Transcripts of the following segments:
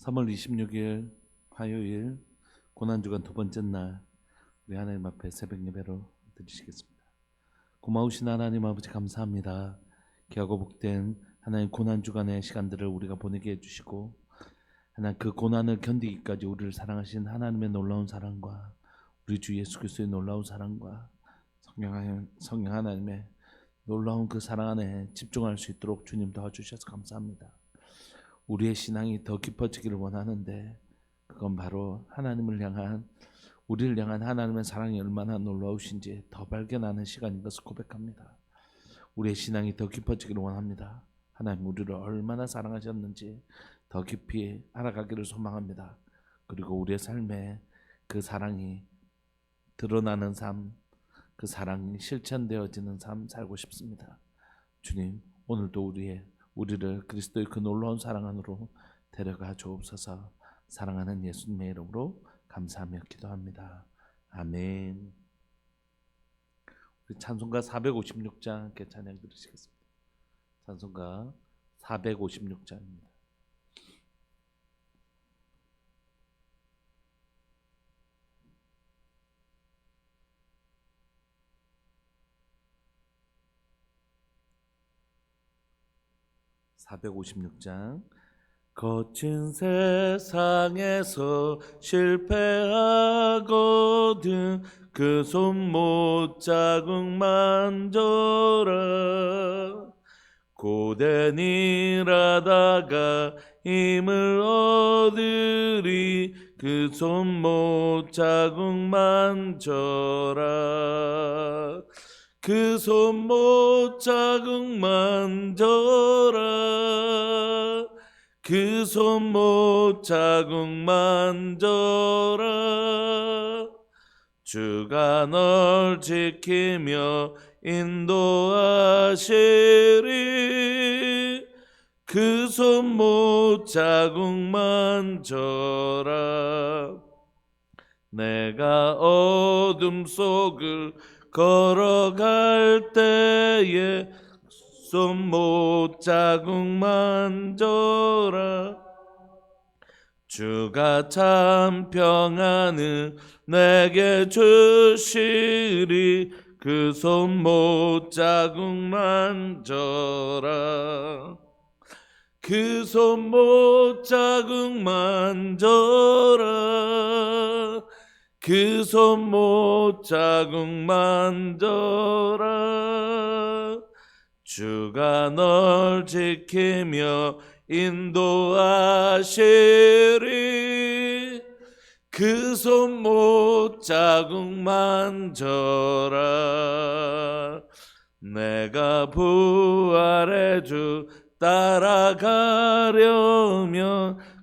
3월 26일 화요일 고난주간 두 번째 날 우리 하나님 앞에 새벽 예배로 드리시겠습니다. 고마우신 하나님 아버지 감사합니다. 귀하고 복된 하나님 고난주간의 시간들을 우리가 보내게 해주시고 하나님 그 고난을 견디기까지 우리를 사랑하신 하나님의 놀라운 사랑과 우리 주 예수 그리스도의 놀라운 사랑과 성령 하나님의 놀라운 그 사랑 안에 집중할 수 있도록 주님 도와주셔서 감사합니다. 우리의 신앙이 더 깊어지기를 원하는데 그건 바로 하나님을 향한 우리를 향한 하나님의 사랑이 얼마나 놀라우신지 더 발견하는 시간인 것을 고백합니다. 우리의 신앙이 더 깊어지기를 원합니다. 하나님 우리를 얼마나 사랑하셨는지 더 깊이 알아가기를 소망합니다. 그리고 우리의 삶에 그 사랑이 드러나는 삶, 그 사랑이 실천되어지는 삶 살고 싶습니다. 주님 오늘도 우리를 그리스도의 그 놀라운 사랑 안으로 데려가 주옵소서. 사랑하는 예수님의 이름으로 감사하며 기도합니다. 아멘. 우리 찬송가 456장 함께 찬양 들으시겠습니다. 찬송가 456장입니다. 거친 세상에서 실패하거든 그 손 못 자국만 줘라. 고된 일하다가 힘을 얻으리 그 손 못 자국만 줘라. 그 손 못 자국만 줘라. 그 손 못 자국만 줘라. 주가 널 지키며 인도하시리 그 손 못 자국만 줘라. 내가 어둠 속을 걸어갈 때에 손 못 자국만 줘라. 주가 참 평안을 내게 주시리 그 손 못 자국만 줘라. 그 손 못 자국만 줘라. 그 손 못 자국만 줘라. 주가 널 지키며 인도하시리 그 손 못 자국만 줘라. 내가 부활의 주 따라가려면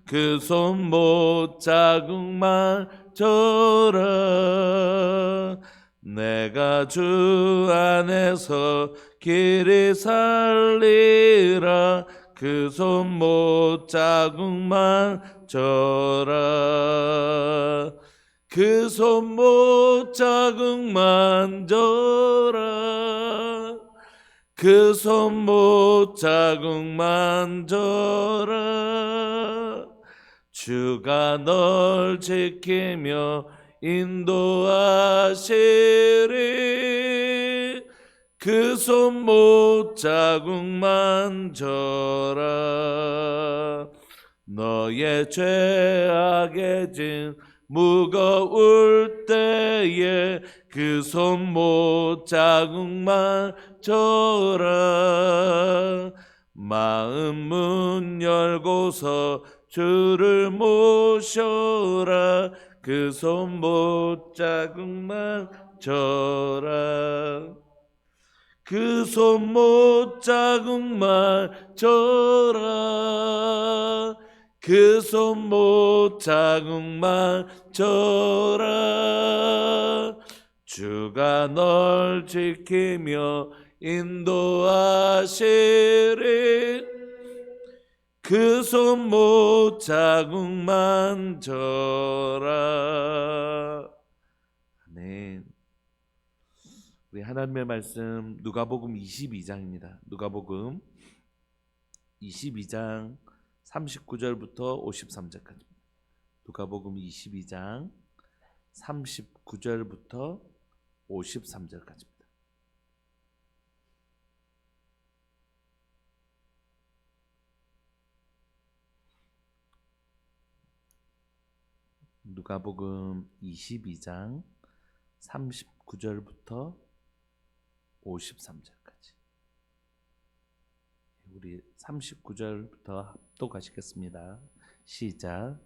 그 손 못 자국만 줘라. 내가 주 안에서 길이 살리라 그 손 못 자국만 줘라. 그 손 못 자국만 줘라. 그 손 못 자국만 줘라. 주가 널 지키며 인도하시리 그 손 못 자국만 줘라. 너의 죄악의 짐 무거울 때에 그 손 못 자국만 줘라. 마음 문 열고서 주를 모셔라. 그 손 못 자국만 줘라. 그 손 못 자국만 줘라. 그 손 못 자국만 줘라. 주가 널 지키며 인도하시리 그 손 못 자국만 줘라. 아멘. 우리 하나님의 말씀 누가복음 22장입니다. 누가복음 22장 39절부터 53절까지입니다. 누가복음 22장 39절부터 53절까지입니다. 누가복음 22장 39절부터 53절까지. 우리 39절부터 합독하시겠습니다. 시작.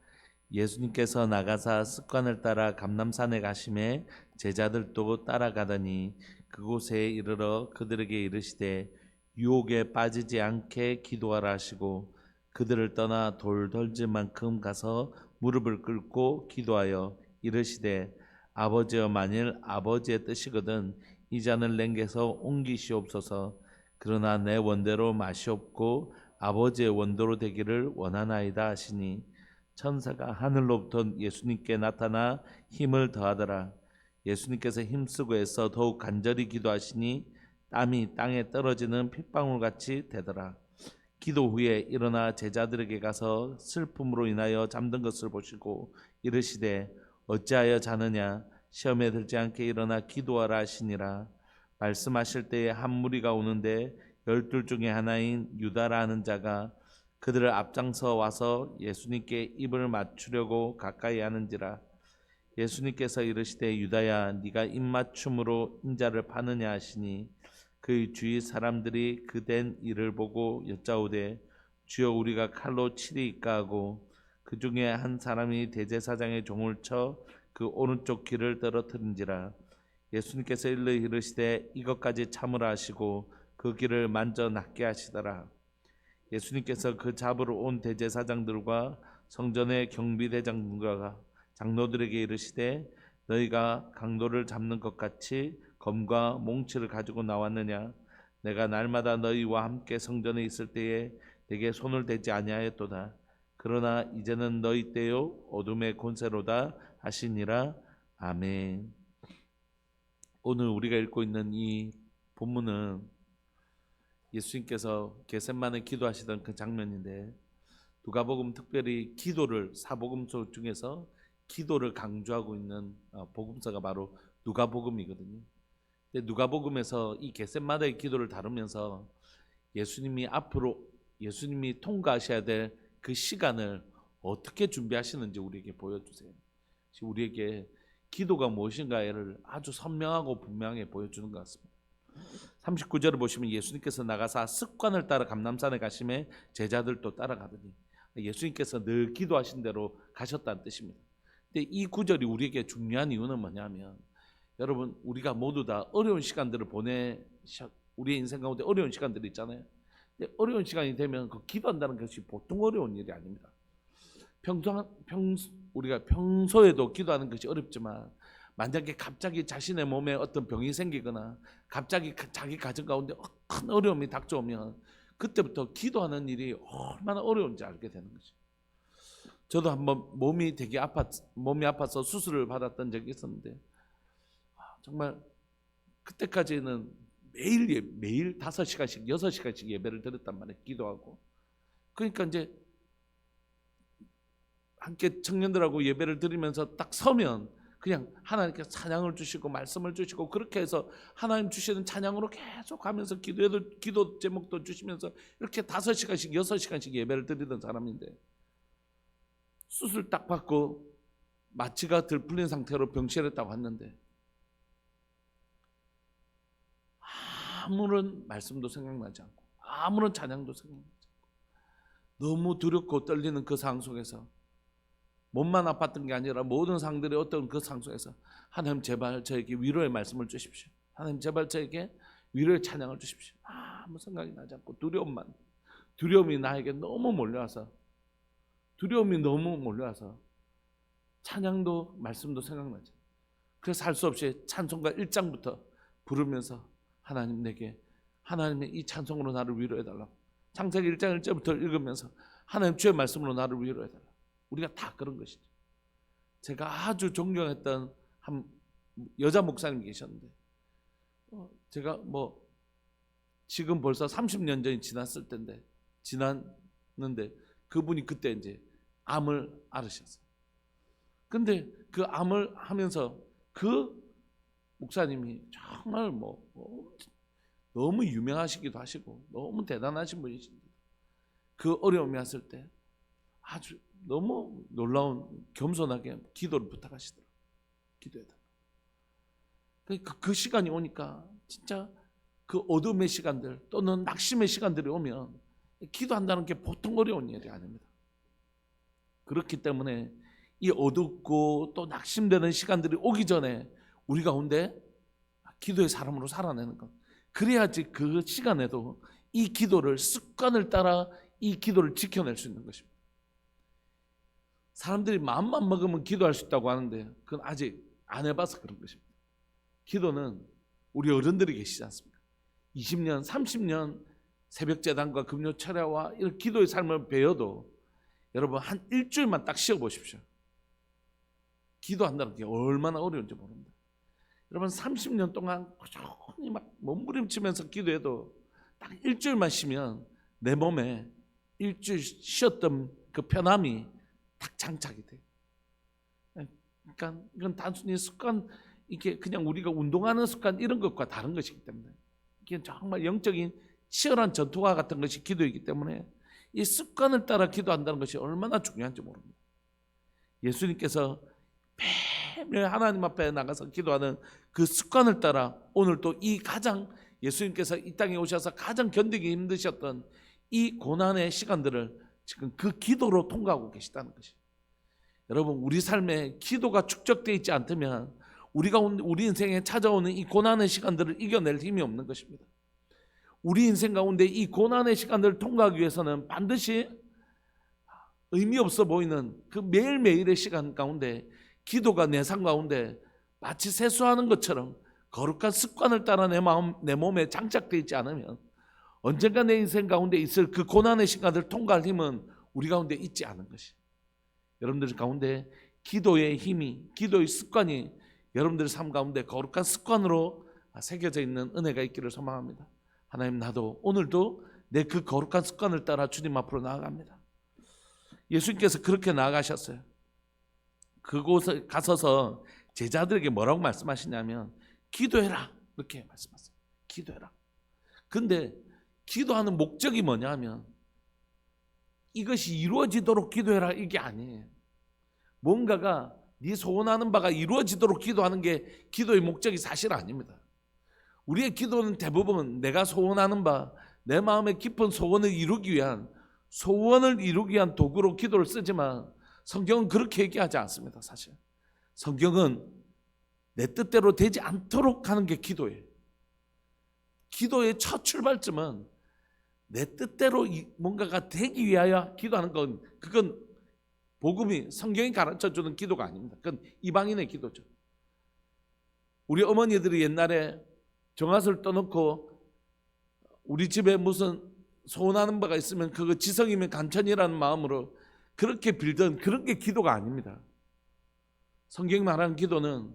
예수님께서 나가사 습관을 따라 감람산에 가심에 제자들도 따라가더니 그곳에 이르러 그들에게 이르시되 유혹에 빠지지 않게 기도하라 하시고 그들을 떠나 돌덜질만큼 가서 무릎을 꿇고 기도하여 이르시되 아버지여 만일 아버지의 뜻이거든 이 잔을 냉개서 옮기시옵소서. 그러나 내 원대로 마시옵고 아버지의 원대로 되기를 원하나이다 하시니 천사가 하늘로부터 예수님께 나타나 힘을 더하더라. 예수님께서 힘쓰고 애써 더욱 간절히 기도하시니 땀이 땅에 떨어지는 핏방울같이 되더라. 기도 후에 일어나 제자들에게 가서 슬픔으로 인하여 잠든 것을 보시고 이르시되 어찌하여 자느냐 시험에 들지 않게 일어나 기도하라 하시니라. 말씀하실 때에 한 무리가 오는데 12 중에 하나인 유다라 하는 자가 그들을 앞장서 와서 예수님께 입을 맞추려고 가까이 하는지라. 예수님께서 이르시되 유다야 네가 입맞춤으로 인자를 파느냐 하시니 그 주위 사람들이 그 된 일을 보고 여짜오되 주여 우리가 칼로 치리이까 하고 그 중에 한 사람이 대제사장의 종을 쳐 그 오른쪽 귀를 떨어뜨린지라. 예수님께서 일러 이르시되 이것까지 참으라 하시고 그 귀를 만져 낫게 하시더라. 예수님께서 그 잡으러 온 대제사장들과 성전의 경비대장들과 장로들에게 이르시되 너희가 강도를 잡는 것 같이 검과 몽치를 가지고 나왔느냐. 내가 날마다 너희와 함께 성전에 있을 때에 내게 손을 대지 아니하였도다. 그러나 이제는 너희 때요 어둠의 권세로다 하시니라. 아멘. 오늘 우리가 읽고 있는 이 본문은 예수님께서 겟세마네 기도하시던 그 장면인데 누가복음 특별히 기도를 사복음서 중에서 기도를 강조하고 있는 복음서가 바로 누가복음이거든요. 근데 누가복음에서 이 겟세마네의 기도를 다루면서 예수님이 통과하셔야 될 그 시간을 어떻게 준비하시는지 우리에게 보여주세요. 우리에게 기도가 무엇인가를 아주 선명하고 분명하게 보여주는 것 같습니다. 39절을 보시면 예수님께서 나가사 습관을 따라 감람산에 가심에 제자들도 따라가더니 예수님께서 늘 기도하신 대로 가셨다는 뜻입니다. 근데 이 구절이 우리에게 중요한 이유는 뭐냐면 여러분 우리가 모두 다 어려운 시간들을 우리의 인생 가운데 어려운 시간들이 있잖아요. 근데 어려운 시간이 되면 그 기도한다는 것이 보통 어려운 일이 아닙니다. 우리가 평소에도 기도하는 것이 어렵지만 만약에 갑자기 자신의 몸에 어떤 병이 생기거나 갑자기 자기 가정 가운데 큰 어려움이 닥쳐오면 그때부터 기도하는 일이 얼마나 어려운지 알게 되는 거죠. 저도 한번 몸이 아파서 수술을 받았던 적이 있었는데 정말 그때까지는 매일 5시간씩 6시간씩 예배를 드렸단 말이에요. 기도하고. 그러니까 이제 함께 청년들하고 예배를 드리면서 딱 서면 그냥 하나님께서 찬양을 주시고 말씀을 주시고 그렇게 해서 하나님 주시는 찬양으로 계속 하면서 기도 제목도 주시면서 이렇게 5시간씩 6시간씩 예배를 드리던 사람인데 수술 딱 받고 마취가 덜 풀린 상태로 병실에 딱 왔는데 아무런 말씀도 생각나지 않고 아무런 찬양도 생각나지 않고 너무 두렵고 떨리는 그 상황 속에서 몸만 아팠던 게 아니라 모든 상들의 어떤 그 상황 속에서 하나님 제발 저에게 위로의 말씀을 주십시오. 하나님 제발 저에게 위로의 찬양을 주십시오. 아무 생각이 나지 않고 두려움이 나에게 너무 몰려와서 찬양도 말씀도 생각나죠. 그래서 할 수 없이 찬송가 1장부터 부르면서 하나님 내게 하나님의 이 찬송으로 나를 위로해달라고 창세기 1장 1절부터 읽으면서 하나님 주의 말씀으로 나를 위로해달라고. 우리가 다 그런 것이죠. 제가 아주 존경했던 한 여자 목사님 계셨는데 제가 지금 벌써 30년 전이 지났는데 그분이 그때 이제 암을 앓으셨어요. 근데 그 암을 하면서 그 목사님이 정말 너무 유명하시기도 하시고 너무 대단하신 분이십니다. 그 어려움이 왔을 때 아주 너무 놀라운 겸손하게 기도를 부탁하시더라고요. 기도해달라고. 그 시간이 오니까 진짜 그 어둠의 시간들 또는 낙심의 시간들이 오면 기도한다는 게 보통 어려운 일이 아닙니다. 그렇기 때문에 이 어둡고 또 낙심되는 시간들이 오기 전에 우리 가운데 기도의 사람으로 살아내는 것, 그래야지 그 시간에도 이 기도를 습관을 따라 이 기도를 지켜낼 수 있는 것입니다. 사람들이 마음만 먹으면 기도할 수 있다고 하는데 그건 아직 안 해봐서 그런 것입니다. 기도는 우리 어른들이 계시지 않습니까? 20년, 30년 새벽 제단과 금요 철야와 이런 기도의 삶을 배워도 여러분 한 일주일만 딱 쉬어보십시오. 기도한다는 게 얼마나 어려운지 모릅니다. 여러분 30년 동안 꾸준히 막 몸부림치면서 기도해도 딱 일주일만 쉬면 내 몸에 일주일 쉬었던 그 편함이 딱 장착이 돼요. 그러니까 이건 단순히 습관, 이게 그냥 우리가 운동하는 습관 이런 것과 다른 것이기 때문에 이게 정말 영적인 치열한 전투와 같은 것이 기도이기 때문에 이 습관을 따라 기도한다는 것이 얼마나 중요한지 모릅니다. 예수님께서 매일 하나님 앞에 나가서 기도하는 그 습관을 따라 오늘 또 이 가장 예수님께서 이 땅에 오셔서 가장 견디기 힘드셨던 이 고난의 시간들을 지금 그 기도로 통과하고 계시다는 것이. 여러분 우리 삶에 기도가 축적되어 있지 않다면 우리 인생에 찾아오는 이 고난의 시간들을 이겨낼 힘이 없는 것입니다. 우리 인생 가운데 이 고난의 시간들을 통과하기 위해서는 반드시 의미 없어 보이는 그 매일매일의 시간 가운데 기도가 내 삶 가운데 마치 세수하는 것처럼 거룩한 습관을 따라 내 몸에 장착되어 있지 않으면 언젠가 내 인생 가운데 있을 그 고난의 시간을 통과할 힘은 우리 가운데 있지 않은 것이. 여러분들 가운데 기도의 힘이, 기도의 습관이 여러분들 삶 가운데 거룩한 습관으로 새겨져 있는 은혜가 있기를 소망합니다. 하나님, 나도 오늘도 내 그 거룩한 습관을 따라 주님 앞으로 나아갑니다. 예수님께서 그렇게 나아가셨어요. 그곳에 가서서 제자들에게 뭐라고 말씀하시냐면 기도해라 이렇게 말씀하세요. 기도해라. 근데 기도하는 목적이 뭐냐면 이것이 이루어지도록 기도해라 이게 아니에요. 뭔가가 네 소원하는 바가 이루어지도록 기도하는 게 기도의 목적이 사실 아닙니다. 우리의 기도는 대부분 내가 소원하는 바, 내 마음의 깊은 소원을 이루기 위한 도구로 기도를 쓰지만 성경은 그렇게 얘기하지 않습니다. 사실 성경은 내 뜻대로 되지 않도록 하는 게 기도예요. 기도의 첫 출발점은 내 뜻대로 뭔가가 되기 위하여 기도하는 건 그건 복음이 성경이 가르쳐주는 기도가 아닙니다. 그건 이방인의 기도죠. 우리 어머니들이 옛날에 정화수를 떠놓고 우리 집에 무슨 소원하는 바가 있으면 그거 지성이면 간천이라는 마음으로 그렇게 빌던 그런 게 기도가 아닙니다. 성경이 말하는 기도는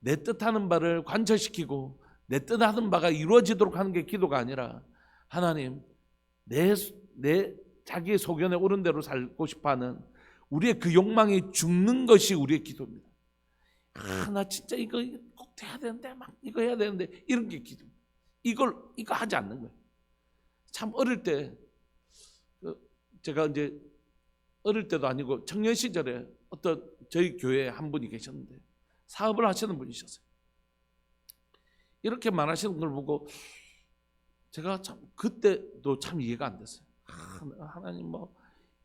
내 뜻하는 바를 관철시키고 내 뜻하는 바가 이루어지도록 하는 게 기도가 아니라 하나님 내 자기의 소견에 옳은 대로 살고 싶어하는 우리의 그 욕망이 죽는 것이 우리의 기도입니다. 나 진짜 이거 꼭 해야 되는데 막 이거 해야 되는데 이런 게 기도. 이거 하지 않는 거예요. 참 어릴 때 제가 이제 어릴 때도 아니고 청년 시절에 어떤 저희 교회에 한 분이 계셨는데 사업을 하시는 분이셨어요. 이렇게 말하시는 걸 보고 제가 참 그때도 참 이해가 안 됐어요. 하나님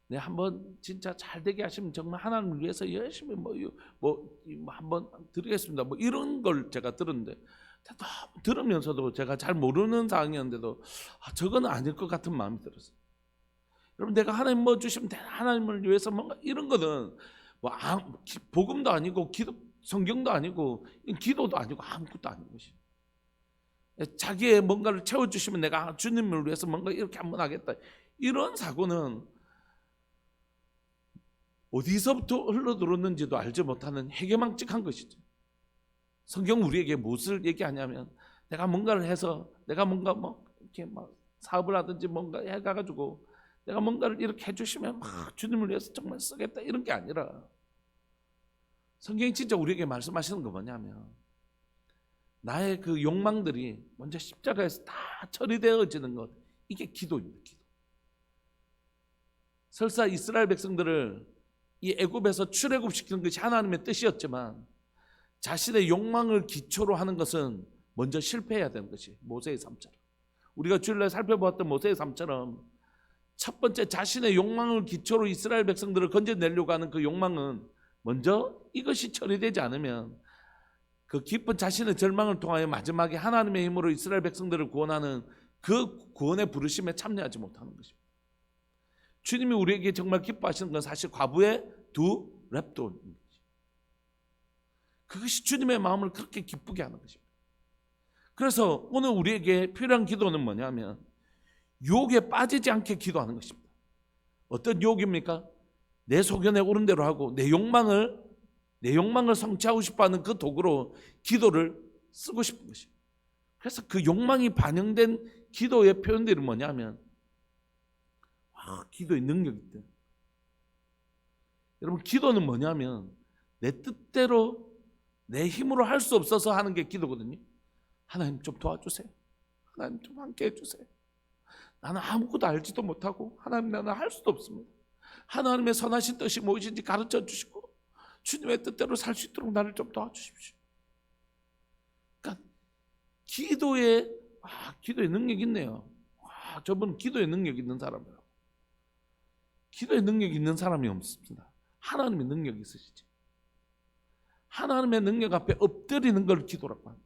네, 한번 진짜 잘 되게 하시면 정말 하나님을 위해서 열심히 한번 드리겠습니다. 이런 걸 제가 들었는데 들으면서도 제가 잘 모르는 상황이었는데도 저거는 아닐 것 같은 마음이 들었어요. 여러분 내가 하나님 주시면 하나님을 위해서 뭔가 이런 거는 복음도 아니고 성경도 아니고 기도도 아니고 아무것도 아닌 것이. 자기의 뭔가를 채워주시면 내가 주님을 위해서 뭔가 이렇게 한번 하겠다. 이런 사고는 어디서부터 흘러들었는지도 알지 못하는 해괴망측한 것이죠. 성경 우리에게 무엇을 얘기하냐면 내가 뭔가를 해서 내가 뭔가 이렇게 사업을 하든지 뭔가 해가지고 내가 뭔가를 이렇게 해주시면 막 주님을 위해서 정말 쓰겠다 이런 게 아니라, 성경이 진짜 우리에게 말씀하시는 거 뭐냐면, 나의 그 욕망들이 먼저 십자가에서 다 처리되어지는 것, 이게 기도입니다. 기도. 설사 이스라엘 백성들을 이 애굽에서 출애굽시키는 것이 하나님의 뜻이었지만, 자신의 욕망을 기초로 하는 것은 먼저 실패해야 되는 것이 모세의 삶처럼, 우리가 주일날 살펴보았던 모세의 삶처럼 첫 번째 자신의 욕망을 기초로 이스라엘 백성들을 건져내려고 하는 그 욕망은 먼저 이것이 처리되지 않으면 그 깊은 자신의 절망을 통하여 마지막에 하나님의 힘으로 이스라엘 백성들을 구원하는 그 구원의 부르심에 참여하지 못하는 것입니다. 주님이 우리에게 정말 기뻐하시는 건 사실 과부의 두 랩돈입니다. 그것이 주님의 마음을 그렇게 기쁘게 하는 것입니다. 그래서 오늘 우리에게 필요한 기도는 뭐냐면 유혹에 빠지지 않게 기도하는 것입니다. 어떤 유혹입니까? 내 소견에 오른 대로 하고 내 욕망을 성취하고 싶어하는 그 도구로 기도를 쓰고 싶은 것입니다. 그래서 그 욕망이 반영된 기도의 표현들이 뭐냐면 기도의 능력이 있다. 여러분, 기도는 뭐냐면 내 뜻대로 내 힘으로 할 수 없어서 하는 게 기도거든요. 하나님 좀 도와주세요. 하나님 좀 함께 해주세요. 나는 아무것도 알지도 못하고 하나님 나는 할 수도 없습니다. 하나님의 선하신 뜻이 무엇인지 가르쳐 주시고 주님의 뜻대로 살 수 있도록 나를 좀 도와주십시오. 그러니까 기도의 능력이 있네요. 저분은 기도의 능력이 있는 사람이에요. 기도의 능력이 있는 사람이 없습니다. 하나님의 능력이 있으시지. 하나님의 능력 앞에 엎드리는 걸 기도라고 합니다.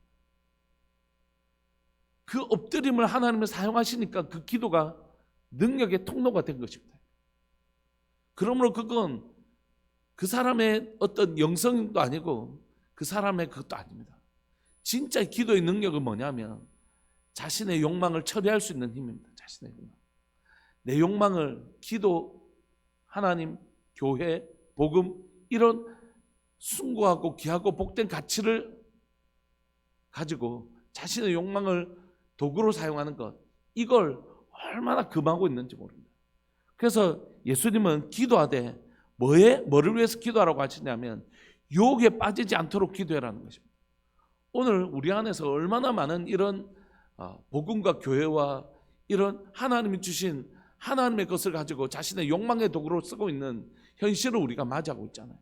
그 엎드림을 하나님을 사용하시니까 그 기도가 능력의 통로가 된 것입니다. 그러므로 그건 그 사람의 어떤 영성도 아니고 그 사람의 그것도 아닙니다. 진짜 기도의 능력은 뭐냐면 자신의 욕망을 처리할 수 있는 힘입니다. 자신의 욕망. 내 욕망을 기도, 하나님, 교회, 복음 이런 숭고하고 귀하고 복된 가치를 가지고 자신의 욕망을 도구로 사용하는 것, 이걸 얼마나 금하고 있는지 모릅니다. 그래서 예수님은 기도하되 뭐를 위해서 기도하라고 하시냐면 유혹에 빠지지 않도록 기도해라는 것입니다. 오늘 우리 안에서 얼마나 많은 이런 복음과 교회와 이런 하나님이 주신 하나님의 것을 가지고 자신의 욕망의 도구로 쓰고 있는 현실을 우리가 맞이하고 있잖아요.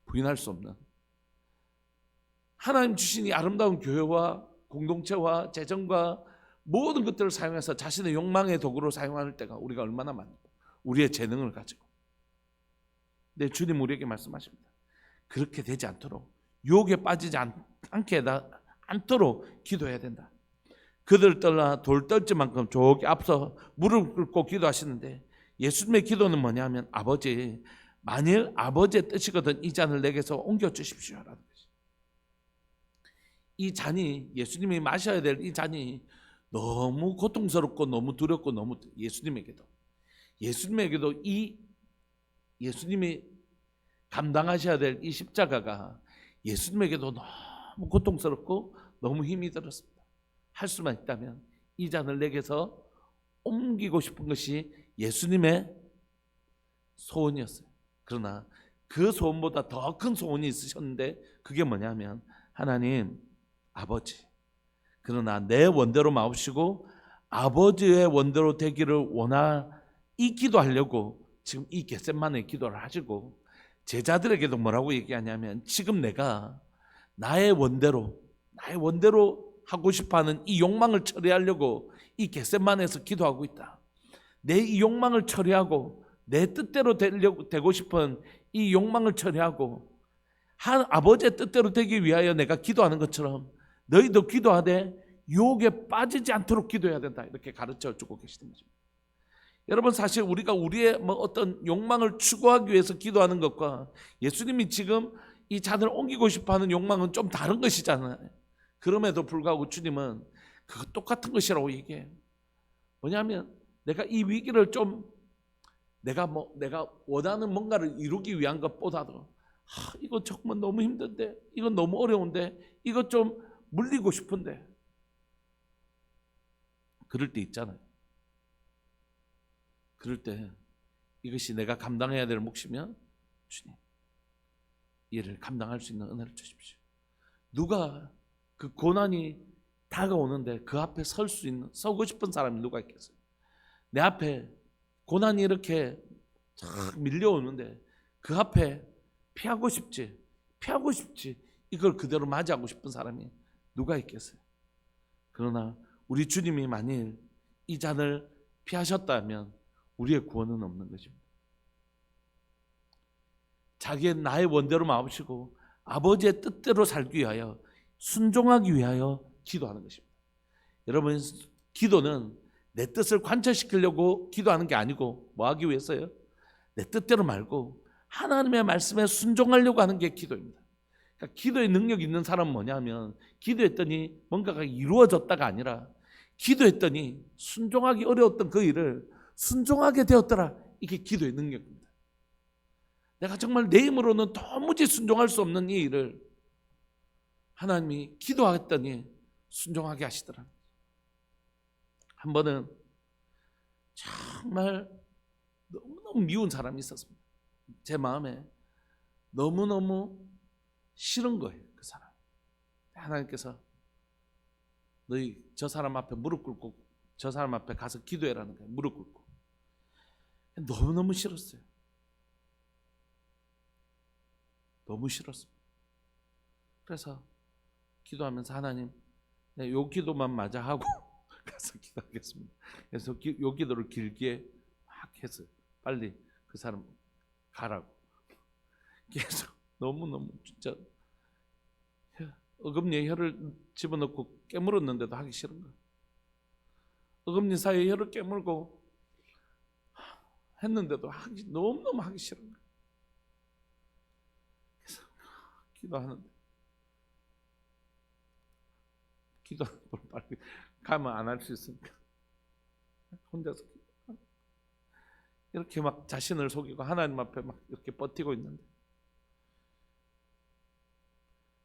부인할 수 없는 하나님 주신 이 아름다운 교회와 공동체와 재정과 모든 것들을 사용해서 자신의 욕망의 도구로 사용할 때가 우리가 얼마나 많고 우리의 재능을 가지고. 근데 주님 우리에게 말씀하십니다. 그렇게 되지 않도록 유혹에 빠지지 않도록 기도해야 된다. 그들 떠나 돌 떨지만큼 저기 앞서 무릎 꿇고 기도하시는데 예수님의 기도는 뭐냐면 아버지, 만일 아버지의 뜻이거든 이 잔을 내게서 옮겨 주십시오라는 것이. 이 잔이, 예수님이 마셔야 될 이 잔이 너무 고통스럽고 너무 두렵고 너무 예수님에게도 이 예수님이 감당하셔야 될 이 십자가가 예수님에게도 너무 고통스럽고 너무 힘이 들었습니다. 할 수만 있다면 이 잔을 내게서 옮기고 싶은 것이 예수님의 소원이었어요. 그러나 그 소원보다 더 큰 소원이 있으셨는데 그게 뭐냐면 하나님, 아버지, 그러나 내 원대로 마옵시고 아버지의 원대로 되기를 이 기도하려고 지금 이 겟세마네 기도를 하시고 제자들에게도 뭐라고 얘기하냐면 지금 내가 나의 원대로 하고 싶어하는 이 욕망을 처리하려고 이 겟세마네에서 기도하고 있다. 내 이 욕망을 처리하고 내 뜻대로 되고 싶은 이 욕망을 처리하고 아버지의 뜻대로 되기 위하여 내가 기도하는 것처럼 너희도 기도하되 유혹에 빠지지 않도록 기도해야 된다. 이렇게 가르쳐주고 계시는 거죠. 여러분, 사실 우리가 우리의 어떤 욕망을 추구하기 위해서 기도하는 것과 예수님이 지금 이 잔을 옮기고 싶어하는 욕망은 좀 다른 것이잖아요. 그럼에도 불구하고 주님은 그거 똑같은 것이라고 얘기해요. 뭐냐면 내가 이 위기를 좀 내가 원하는 뭔가를 이루기 위한 것보다도 이거 정말 너무 힘든데, 이건 너무 어려운데, 이거 좀 물리고 싶은데, 그럴 때 있잖아요. 그럴 때 이것이 내가 감당해야 될 몫이면 주님, 이를 감당할 수 있는 은혜를 주십시오. 누가 그 고난이 다가오는데 그 앞에 서고 싶은 사람이 누가 있겠어요? 내 앞에 고난이 이렇게 쫙 밀려오는데 그 앞에 피하고 싶지 이걸 그대로 맞이하고 싶은 사람이 누가 있겠어요? 그러나 우리 주님이 만일 이 잔을 피하셨다면 우리의 구원은 없는 것입니다. 자기의 나의 원대로 마음시고 아버지의 뜻대로 살기 위하여 순종하기 위하여 기도하는 것입니다. 여러분, 기도는 내 뜻을 관철시키려고 기도하는 게 아니고 뭐 하기 위해서요? 내 뜻대로 말고 하나님의 말씀에 순종하려고 하는 게 기도입니다. 그러니까 기도의 능력이 있는 사람은 뭐냐면 기도했더니 뭔가가 이루어졌다가 아니라 기도했더니 순종하기 어려웠던 그 일을 순종하게 되었더라. 이게 기도의 능력입니다. 내가 정말 내 힘으로는 도무지 순종할 수 없는 이 일을 하나님이 기도했더니 순종하게 하시더라. 한 번은 정말 너무너무 미운 사람이 있었습니다. 제 마음에 너무너무 싫은 거예요. 그 사람. 하나님께서 너희 저 사람 앞에 무릎 꿇고 저 사람 앞에 가서 기도해라는 거예요. 무릎 꿇고. 너무너무 싫었어요. 너무 싫었습니다. 그래서 기도하면서 하나님, 요 기도만 마저 하고 가서 기도하겠습니다. 그래서 요 기도를 길게 막 했어요. 빨리 그 사람 가라고. 계속 너무너무 진짜 어금니에 혀를 집어넣고 깨물었는데도 하기 싫은 거예요. 어금니 사이에 혀를 깨물고 했는데도 너무너무 하기 싫은 거예요. 그래서 기도하는데 기도하는 걸 빨리 가면 안 할 수 있으니까 혼자서 이렇게 막 자신을 속이고 하나님 앞에 막 이렇게 버티고 있는데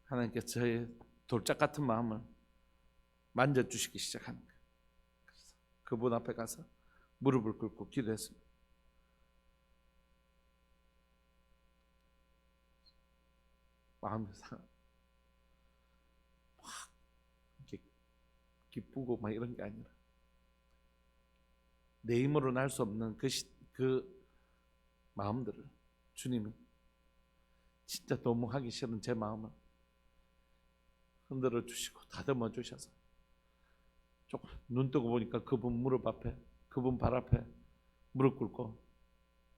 하나님께서 저의 돌짝 같은 마음을 만져주시기 시작하는 거예요. 그래서 그분 앞에 가서 무릎을 꿇고 기도했습니다. 마음이 막 이렇게 기쁘고 막 이런 게 아니라 내 힘으로는 할 수 없는 그 마음들을 주님이 진짜 너무 하기 싫은 제 마음을 흔들어 주시고 다듬어 주셔서 조금 눈 뜨고 보니까 그분 무릎 앞에, 그분 발 앞에 무릎 꿇고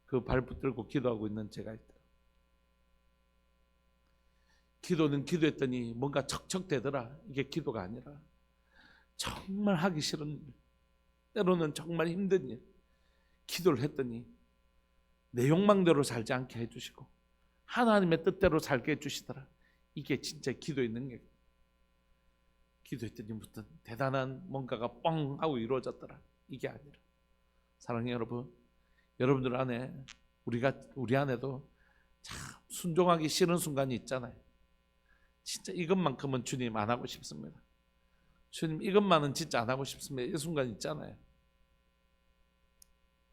그 발 붙들고 기도하고 있는 제가 있더라. 기도는 기도했더니 뭔가 척척대더라. 이게 기도가 아니라 정말 하기 싫은 일, 때로는 정말 힘든 일, 기도를 했더니 내 욕망대로 살지 않게 해주시고 하나님의 뜻대로 살게 해주시더라. 이게 진짜 기도의 능력이에요. 기도했더니 무슨 대단한 뭔가가 뻥 하고 이루어졌더라. 이게 아니라 사랑하는 여러분, 여러분들 안에 우리 안에도 참 순종하기 싫은 순간이 있잖아요. 진짜 이것만큼은 주님 안 하고 싶습니다. 주님 이것만은 진짜 안 하고 싶습니다. 이 순간 있잖아요.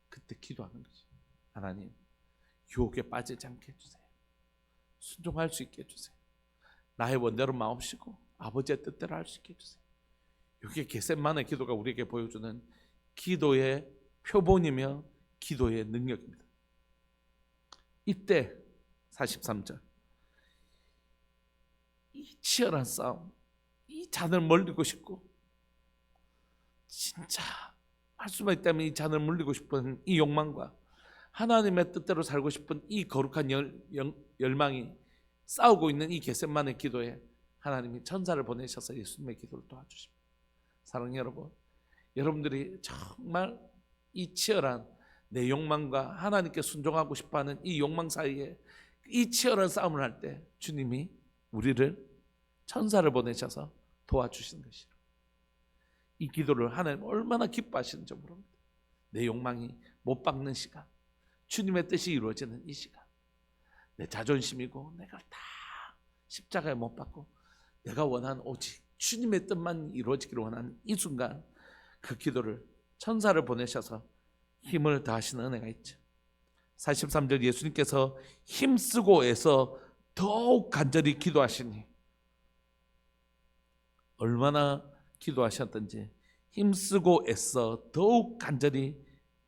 그때 기도하는 거죠. 하나님, 유혹에 빠지지 않게 해주세요. 순종할 수 있게 해주세요. 나의 원대로 마음씨고 아버지의 뜻대로 할 수 있게 해주세요. 이게 겟세마네 기도가 우리에게 보여주는 기도의 표본이며 기도의 능력입니다. 이때 43절 이 치열한 싸움, 이 잔을 멀리고 싶고 진짜 할 수만 있다면 이 잔을 물리고 싶은 이 욕망과 하나님의 뜻대로 살고 싶은 이 거룩한 열망이 싸우고 있는 이 겟세마네 기도에 하나님이 천사를 보내셔서 예수님의 기도를 도와주십니다. 사랑하는 여러분, 여러분들이 정말 이 치열한 내 욕망과 하나님께 순종하고 싶어하는 이 욕망 사이에 이 치열한 싸움을 할 때 주님이 우리를 천사를 보내셔서 도와주시는 것이에요. 이 기도를 하나님 얼마나 기뻐하시는지 모릅니다. 내 욕망이 못 박는 시간, 주님의 뜻이 이루어지는 이 시간, 내 자존심이고 내가 다 십자가에 못 박고 내가 원하는 오직 주님의 뜻만 이루어지기를 원하는 이 순간 그 기도를 천사를 보내셔서 힘을 더하시는 은혜가 있죠. 43절 예수님께서 힘쓰고 애써 더욱 간절히 기도하시니, 얼마나 기도하셨던지 힘쓰고 애써 더욱 간절히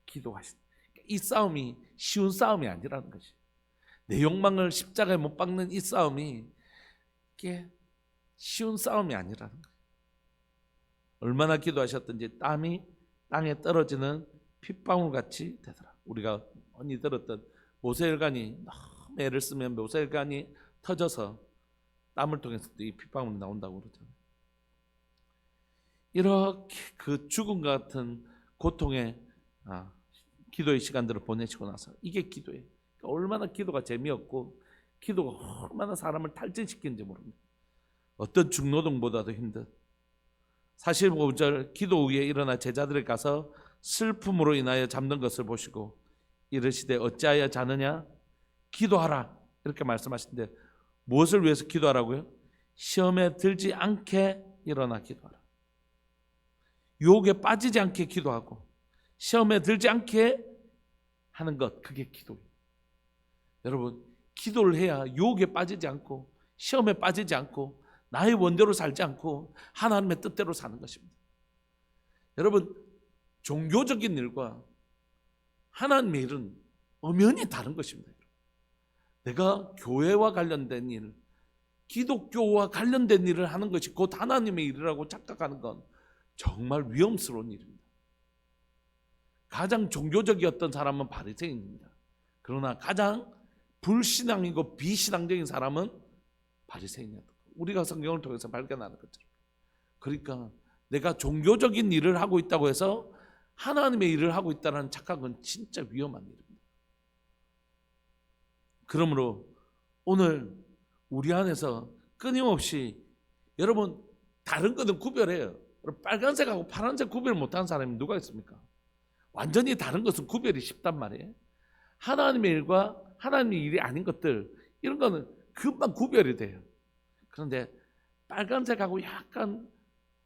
기도하시니, 이 싸움이 쉬운 싸움이 아니라는 것이, 내 욕망을 십자가에 못 박는 이 싸움이 이게 쉬운 싸움이 아니라는 거예요. 얼마나 기도하셨던지 땀이 땅에 떨어지는 핏방울같이 되더라. 우리가 언니 들었던 모세혈관이 너무 애를 쓰면 모세혈관이 터져서 땀을 통해서 이 핏방울이 나온다고 그러잖아요. 이렇게 그 죽음 같은 고통의 기도의 시간들을 보내시고 나서, 이게 기도예요. 얼마나 기도가 재미없고 기도가 얼마나 사람을 탈진시키는지 모릅니다. 어떤 중노동보다도 힘든 45절 기도 후에 일어나 제자들에 가서 슬픔으로 인하여 잠든 것을 보시고 이르시되 어찌하여 자느냐, 기도하라, 이렇게 말씀하시는데 무엇을 위해서 기도하라고요? 시험에 들지 않게 일어나 기도하라. 유혹에 빠지지 않게 기도하고 시험에 들지 않게 하는 것, 그게 기도예요. 여러분, 기도를 해야 유혹에 빠지지 않고 시험에 빠지지 않고 나의 원대로 살지 않고 하나님의 뜻대로 사는 것입니다. 여러분, 종교적인 일과 하나님의 일은 엄연히 다른 것입니다. 내가 교회와 관련된 일, 기독교와 관련된 일을 하는 것이 곧 하나님의 일이라고 착각하는 건 정말 위험스러운 일입니다. 가장 종교적이었던 사람은 바리새인입니다. 그러나 가장 불신앙이고 비신앙적인 사람은 바리새인이었다. 우리가 성경을 통해서 발견하는 것처럼. 그러니까 내가 종교적인 일을 하고 있다고 해서 하나님의 일을 하고 있다는 착각은 진짜 위험한 일입니다. 그러므로 오늘 우리 안에서 끊임없이, 여러분, 다른 거는 구별해요. 빨간색하고 파란색 구별 못하는 사람이 누가 있습니까? 완전히 다른 것은 구별이 쉽단 말이에요. 하나님의 일과 하나님의 일이 아닌 것들, 이런 거는 금방 구별이 돼요. 그런데 빨간색하고 약간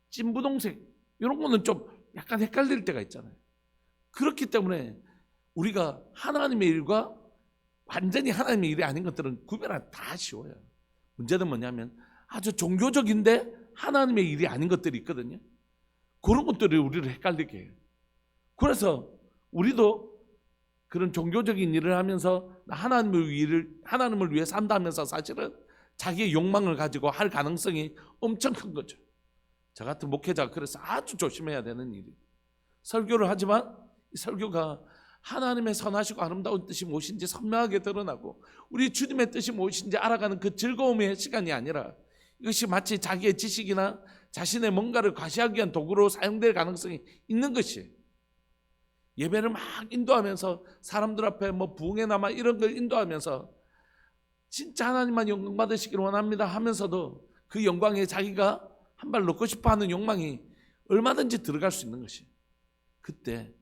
진분홍색, 이런 거는 좀 약간 헷갈릴 때가 있잖아요. 그렇기 때문에 우리가 하나님의 일과 완전히 하나님의 일이 아닌 것들은 구별하기 다 쉬워요. 문제는 뭐냐면 아주 종교적인데 하나님의 일이 아닌 것들이 있거든요. 그런 것들이 우리를 헷갈리게 해요. 그래서 우리도 그런 종교적인 일을 하면서 하나님을 위해 산다면서 사실은 자기의 욕망을 가지고 할 가능성이 엄청 큰 거죠. 저 같은 목회자가 그래서 아주 조심해야 되는 일이, 설교를 하지만 이 설교가 하나님의 선하시고 아름다운 뜻이 무엇인지 선명하게 드러나고 우리 주님의 뜻이 무엇인지 알아가는 그 즐거움의 시간이 아니라 이것이 마치 자기의 지식이나 자신의 뭔가를 과시하기 위한 도구로 사용될 가능성이 있는 것이에요. 예배를 막 인도하면서 사람들 앞에 뭐 부흥회나 이런 걸 인도하면서 진짜 하나님만 영광 받으시기를 원합니다 하면서도 그 영광에 자기가 한 발 넣고 싶어하는 욕망이 얼마든지 들어갈 수 있는 것이, 그때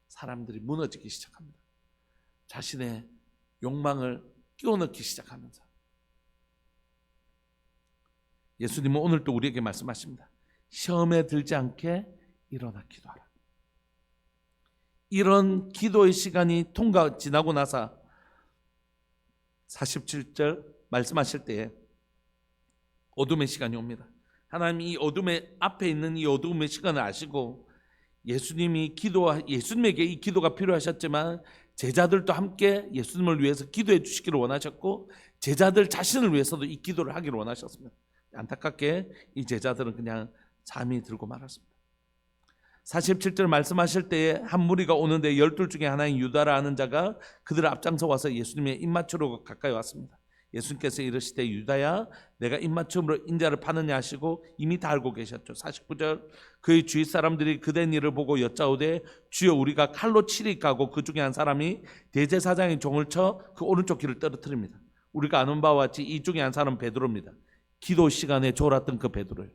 사람들이 무너지기 시작합니다. 자신의 욕망을 끼워넣기 시작하면서. 예수님은 오늘 또 우리에게 말씀하십니다. 시험에 들지 않게 일어나 기도하라. 이런 기도의 시간이 지나고 나서 47절 말씀하실 때에 어둠의 시간이 옵니다. 하나님이 이 어둠의 앞에 있는 이 어둠의 시간을 아시고 예수님에게 이 기도가 필요하셨지만 제자들도 함께 예수님을 위해서 기도해 주시기를 원하셨고 제자들 자신을 위해서도 이 기도를 하기를 원하셨습니다. 안타깝게 이 제자들은 그냥 잠이 들고 말았습니다. 47절 말씀하실 때에 한 무리가 오는데 12 중에 하나인 유다라 하는 자가 그들을 앞장서 와서 예수님의 입맞추러 가까이 왔습니다. 예수님께서 이르시되 유다야 내가 입맞춤으로 인자를 파느냐 하시고 이미 다 알고 계셨죠. 49절 그의 주위 사람들이 그된 일을 보고 여짜오되 주여 우리가 칼로 치리까 하고 그 중에 한 사람이 대제사장의 종을 쳐 그 오른쪽 귀를 떨어뜨립니다. 우리가 아는 바와 같이 이 중에 한 사람은 베드로입니다. 기도 시간에 졸았던 그 베드로예요.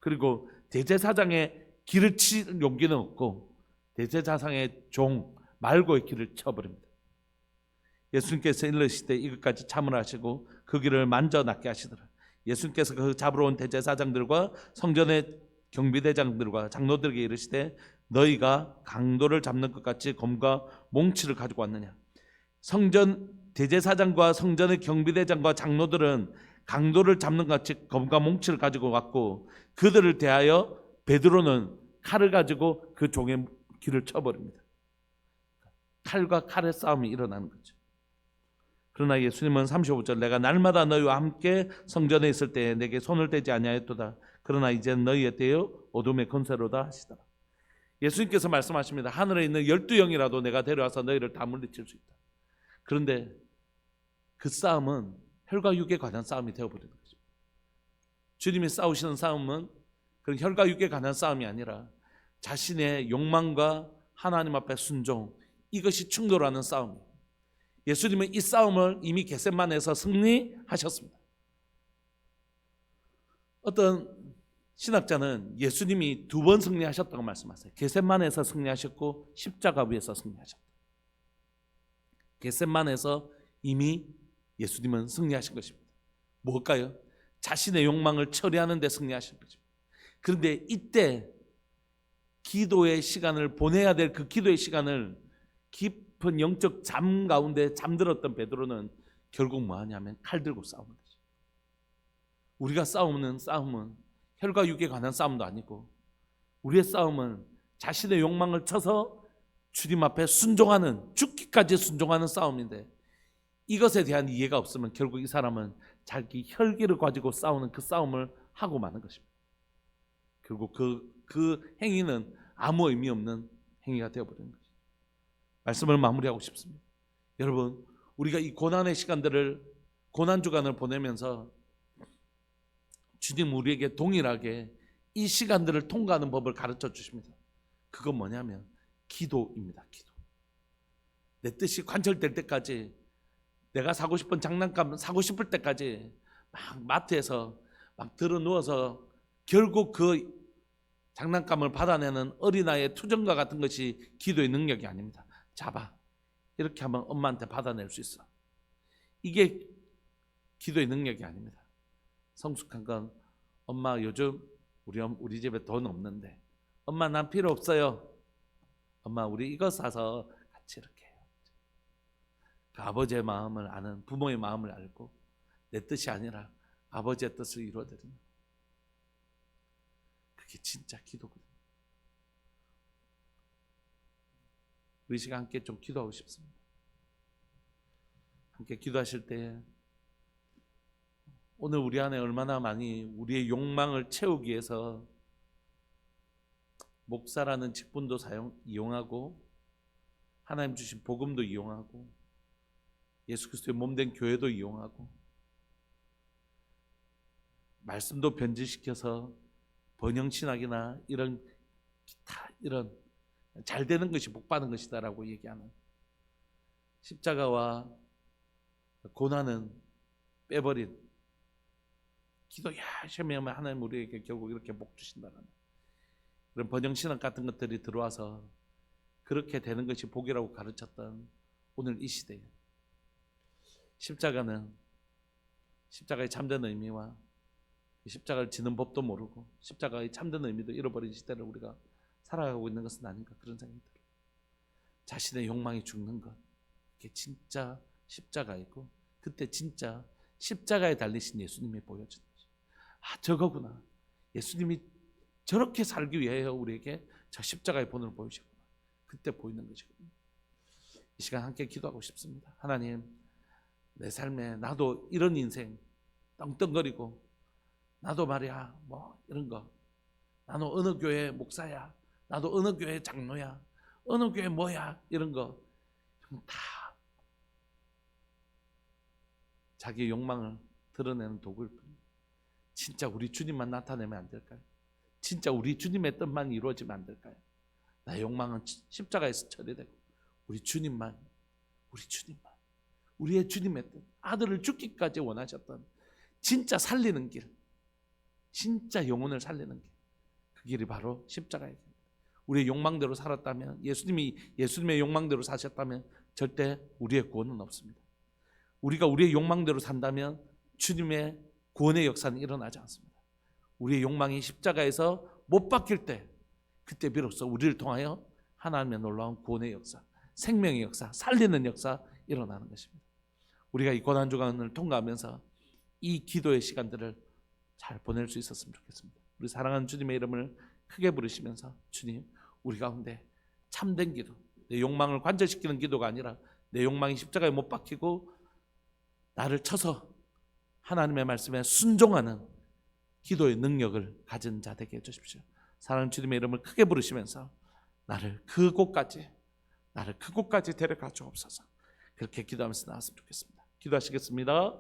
그리고 대제사장의 길을 칠 용기는 없고 대제사장의 종 말고의 길을 쳐버립니다. 예수님께서 이르시되 이것까지 참으라 하시고 그 길을 만져 낫게 하시더라. 예수님께서 그 잡으러 온 대제사장들과 성전의 경비대장들과 장로들에게 이르시되 너희가 강도를 잡는 것 같이 검과 몽치를 가지고 왔느냐. 성전 대제사장과 성전의 경비대장과 장로들은 강도를 잡는 것 같이 검과 몽치를 가지고 왔고, 그들을 대하여 베드로는 칼을 가지고 그 종의 귀를 쳐버립니다. 칼과 칼의 싸움이 일어나는 거죠. 그러나 예수님은 35절, 내가 날마다 너희와 함께 성전에 있을 때에 내게 손을 대지 아니하였도다. 그러나 이제 너희의 때요 어둠의 권세로다 하시더라. 예수님께서 말씀하십니다. 하늘에 있는 12영이라도 내가 데려와서 너희를 다 물리칠 수 있다. 그런데 그 싸움은 혈과 육에 관한 싸움이 되어버리는 거죠. 주님이 싸우시는 싸움은 그런 혈과 육에 관한 싸움이 아니라 자신의 욕망과 하나님 앞에 순종, 이것이 충돌하는 싸움이에요. 예수님은 이 싸움을 이미 겟세마네에서 승리하셨습니다. 어떤 신학자는 예수님이 2번 승리하셨다고 말씀하세요. 겟세마네에서 승리하셨고 십자가 위에서 승리하셨다. 겟세마네에서 이미 예수님은 승리하신 것입니다. 뭘까요? 자신의 욕망을 처리하는 데 승리하신 것입니다. 그런데 이때 기도의 시간을 보내야 될 그 기도의 시간을 깊은 영적 잠 가운데 잠들었던 베드로는 결국 뭐 하냐면 칼 들고 싸우는 거죠. 우리가 싸우는 싸움은 혈과 육에 관한 싸움도 아니고, 우리의 싸움은 자신의 욕망을 쳐서 주님 앞에 순종하는, 죽기까지 순종하는 싸움인데, 이것에 대한 이해가 없으면 결국 이 사람은 자기 혈기를 가지고 싸우는 그 싸움을 하고 마는 것입니다. 결국 그 행위는 아무 의미 없는 행위가 되어버리는 거죠. 말씀을 마무리하고 싶습니다. 여러분, 우리가 이 고난의 시간들을, 고난 주간을 보내면서 주님 우리에게 동일하게 이 시간들을 통과하는 법을 가르쳐 주십니다. 그건 뭐냐면 기도입니다. 기도. 내 뜻이 관철될 때까지, 내가 사고 싶은 장난감 사고 싶을 때까지 막 마트에서 막 들어 누워서 결국 그 장난감을 받아내는 어린아이의 투정과 같은 것이 기도의 능력이 아닙니다. 잡아, 이렇게 하면 엄마한테 받아낼 수 있어. 이게 기도의 능력이 아닙니다. 성숙한 건, 엄마 요즘 우리 집에 돈 없는데, 엄마 난 필요 없어요. 엄마 우리 이거 사서 같이 이렇게 해요. 그 아버지의 마음을 아는, 부모의 마음을 알고 내 뜻이 아니라 아버지의 뜻을 이루어드리는, 그게 진짜 기도거든요. 우리 시간 함께 좀 기도하고 싶습니다. 함께 기도하실 때 오늘 우리 안에 얼마나 많이 우리의 욕망을 채우기 위해서 목사라는 직분도 이용하고, 하나님 주신 복음도 이용하고, 예수 그리스도의 몸된 교회도 이용하고, 말씀도 변질시켜서 번영신학이나 이런 잘 되는 것이 복 받는 것이다라고 얘기하는, 십자가와 고난은 빼버린, 기도 열심히 하면 하나님 우리에게 결국 이렇게 복 주신다는 그런 번영신학 같은 것들이 들어와서 그렇게 되는 것이 복이라고 가르쳤던 오늘 이 시대에, 십자가의 참된 의미와 십자가를 지는 법도 모르고 십자가의 참된 의미도 잃어버린 시대를 우리가 살아가고 있는 것은 아닌가, 그런 생각이 들어요. 자신의 욕망이 죽는 것, 그게 진짜 십자가이고, 그때 진짜 십자가에 달리신 예수님이 보여주는 거죠. 아, 저거구나. 예수님이 저렇게 살기 위해 우리에게 저 십자가의 본을 보이셨구나. 그때 보이는 것이거든요. 이 시간 함께 기도하고 싶습니다. 하나님, 내 삶에 나도 이런 인생 떵떵거리고, 나도 말이야 뭐 이런 거, 나는 어느 교회 목사야, 나도 어느 교회 장로야, 어느 교회 뭐야, 이런 거 다 자기의 욕망을 드러내는 도구일 뿐입니다. 진짜 우리 주님만 나타내면 안 될까요? 진짜 우리 주님의 뜻만 이루어지면 안 될까요? 나의 욕망은 십자가에서 처리되고 우리 주님만, 우리의 주님의 뜻, 아들을 죽기까지 원하셨던 진짜 살리는 길, 진짜 영혼을 살리는 길, 그 길이 바로 십자가의 길. 우리의 욕망대로 살았다면, 예수님의 욕망대로 사셨다면 절대 우리의 구원은 없습니다. 우리가 우리의 욕망대로 산다면 주님의 구원의 역사는 일어나지 않습니다. 우리의 욕망이 십자가에서 못 박힐 때, 그때 비로소 우리를 통하여 하나님의 놀라운 구원의 역사, 생명의 역사, 살리는 역사 일어나는 것입니다. 우리가 이 고난주간을 통과하면서 이 기도의 시간들을 잘 보낼 수 있었으면 좋겠습니다. 우리 사랑하는 주님의 이름을 크게 부르시면서, 주님, 우리 가운데 참된 기도, 내 욕망을 관절시키는 기도가 아니라 내 욕망이 십자가에 못 박히고 나를 쳐서 하나님의 말씀에 순종하는 기도의 능력을 가진 자 되게 해주십시오. 사랑하는 주님의 이름을 크게 부르시면서 나를 그곳까지 데려가 주옵소서. 그렇게 기도하면서 나왔으면 좋겠습니다. 기도하시겠습니다.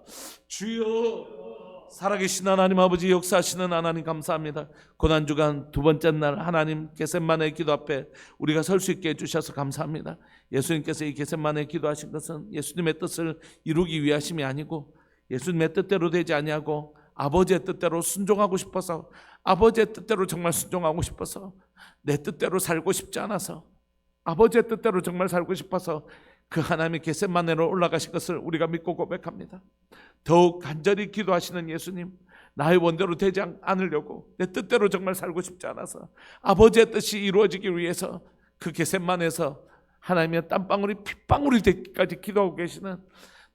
주여, 살아계신 하나님 아버지, 역사하시는 하나님 감사합니다. 고난주간 두 번째 날 하나님 겟세마네 기도 앞에 우리가 설 수 있게 해주셔서 감사합니다. 예수님께서 이 겟세마네 기도하신 것은 예수님의 뜻을 이루기 위하심이 아니고 예수님의 뜻대로 되지 아니하고 아버지의 뜻대로 순종하고 싶어서, 아버지의 뜻대로 정말 순종하고 싶어서, 내 뜻대로 살고 싶지 않아서 아버지의 뜻대로 정말 살고 싶어서 그 하나님의 겟세마네로 올라가신 것을 우리가 믿고 고백합니다. 더욱 간절히 기도하시는 예수님, 나의 원대로 되지 않으려고 내 뜻대로 정말 살고 싶지 않아서 아버지의 뜻이 이루어지기 위해서 그 겟세마네에서 하나님의 땀방울이 핏방울이 되기까지 기도하고 계시는,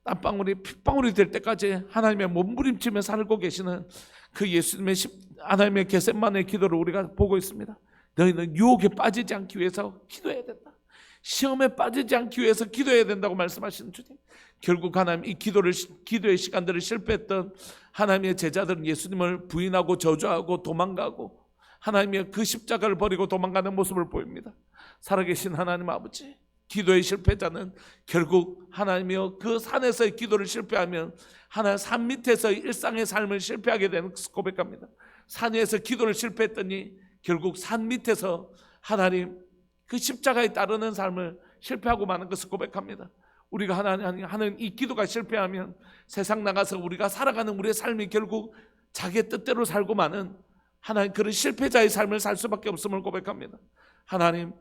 땀방울이 핏방울이 될 때까지 하나님의 몸부림치며 살고 계시는 그 예수님의 하나님의 겟세마네 기도를 우리가 보고 있습니다. 너희는 유혹에 빠지지 않기 위해서 기도해야 된다. 시험에 빠지지 않기 위해서 기도해야 된다고 말씀하시는 주님, 결국 하나님 이 기도의 시간들을 실패했던 하나님의 제자들은 예수님을 부인하고 저주하고 도망가고 하나님의 그 십자가를 버리고 도망가는 모습을 보입니다. 살아계신 하나님 아버지, 기도의 실패자는 결국 하나님이여 그 산에서의 기도를 실패하면 하나님 산 밑에서의 일상의 삶을 실패하게 되는 것을 고백합니다. 산 위에서 기도를 실패했더니 결국 산 밑에서 하나님 그 십자가에 따르는 삶을 실패하고 마는 것을 고백합니다. 우리가 하나님 하는 이 기도가 실패하면 세상 나가서 우리가 살아가는 우리의 삶이 결국 자기의 뜻대로 살고 마는 하나님 그런 실패자의 삶을 살 수밖에 없음을 고백합니다. 하나님,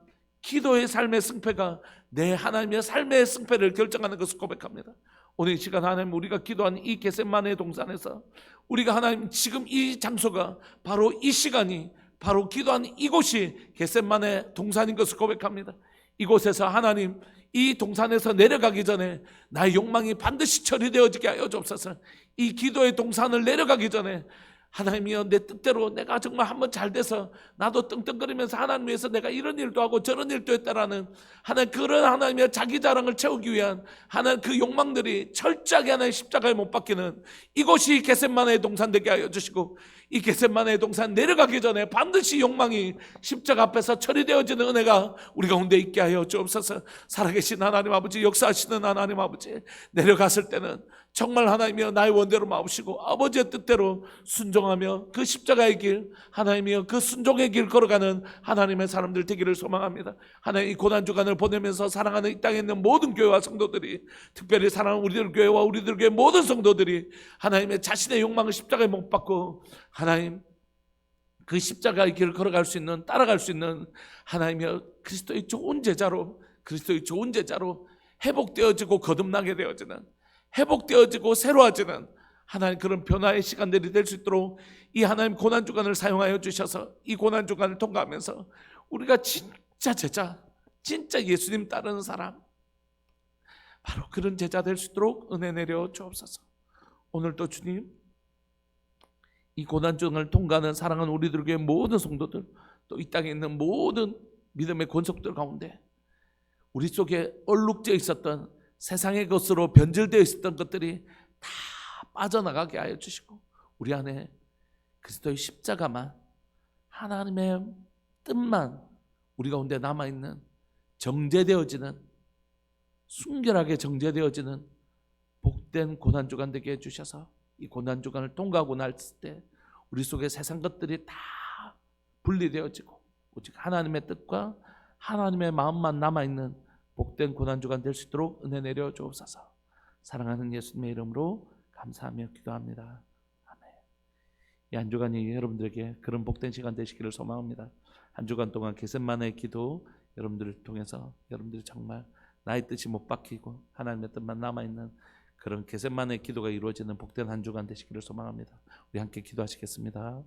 기도의 삶의 승패가 내 하나님의 삶의 승패를 결정하는 것을 고백합니다. 오늘 이 시간 하나님, 우리가 기도한 이 겟세마네 동산에서 우리가 하나님 지금 이 장소가 바로 이 시간이 바로 기도한 이곳이 겟세마네 동산인 것을 고백합니다. 이곳에서 하나님, 이 동산에서 내려가기 전에 나의 욕망이 반드시 처리되어지게 하여 주옵소서. 이 기도의 동산을 내려가기 전에 하나님이여, 내 뜻대로 내가 정말 한번 잘 돼서 나도 떵떵거리면서 하나님 위해서 내가 이런 일도 하고 저런 일도 했다라는 하나님, 그런 하나님의 자기 자랑을 채우기 위한 하나님 그 욕망들이 철저하게 하나님 십자가에 못 박히는 이곳이 겟세마네의 동산 되게 하여 주시고, 이 겟세마네의 동산 내려가기 전에 반드시 욕망이 십자가 앞에서 처리되어지는 은혜가 우리 가운데 있게 하여 주옵소서. 살아계신 하나님 아버지, 역사하시는 하나님 아버지, 내려갔을 때는 정말 하나님이여 나의 원대로 마우시고 아버지의 뜻대로 순종하며 그 십자가의 길, 하나님이여 그 순종의 길 걸어가는 하나님의 사람들 되기를 소망합니다. 하나님, 이 고난주간을 보내면서 사랑하는 이 땅에 있는 모든 교회와 성도들이, 특별히 사랑하는 우리들 교회와 우리들 교회 모든 성도들이 하나님의 자신의 욕망을 십자가에 못 박고 하나님 그 십자가의 길을 걸어갈 수 있는, 따라갈 수 있는 하나님이여 그리스도의 좋은 제자로, 그리스도의 좋은 제자로 회복되어지고 거듭나게 되어지는, 회복되어지고 새로워지는 하나님 그런 변화의 시간들이 될 수 있도록 이 하나님 고난주간을 사용하여 주셔서 이 고난주간을 통과하면서 우리가 진짜 제자, 진짜 예수님 따르는 사람, 바로 그런 제자 될 수 있도록 은혜 내려 주옵소서. 오늘도 주님, 이 고난주간을 통과하는 사랑하는 우리들 교회 모든 성도들, 또 이 땅에 있는 모든 믿음의 권속들 가운데 우리 속에 얼룩져 있었던 세상의 것으로 변질되어 있었던 것들이 다 빠져나가게 하여 주시고, 우리 안에 그리스도의 십자가만, 하나님의 뜻만 우리 가운데 남아있는, 정제되어지는, 순결하게 정제되어지는 복된 고난주간 되게 해주셔서 이 고난주간을 통과하고 났을 때 우리 속에 세상 것들이 다 분리되어지고 오직 하나님의 뜻과 하나님의 마음만 남아있는 복된 고난주간 될 수 있도록 은혜 내려 주옵소서. 사랑하는 예수님의 이름으로 감사하며 기도합니다. 아멘. 이 한 주간이 여러분들에게 그런 복된 시간 되시기를 소망합니다. 한 주간 동안 겟세마네의 기도 여러분들을 통해서 여러분들이 정말 나의 뜻이 못 박히고 하나님의 뜻만 남아있는 그런 겟세마네의 기도가 이루어지는 복된 한 주간 되시기를 소망합니다. 우리 함께 기도하시겠습니다.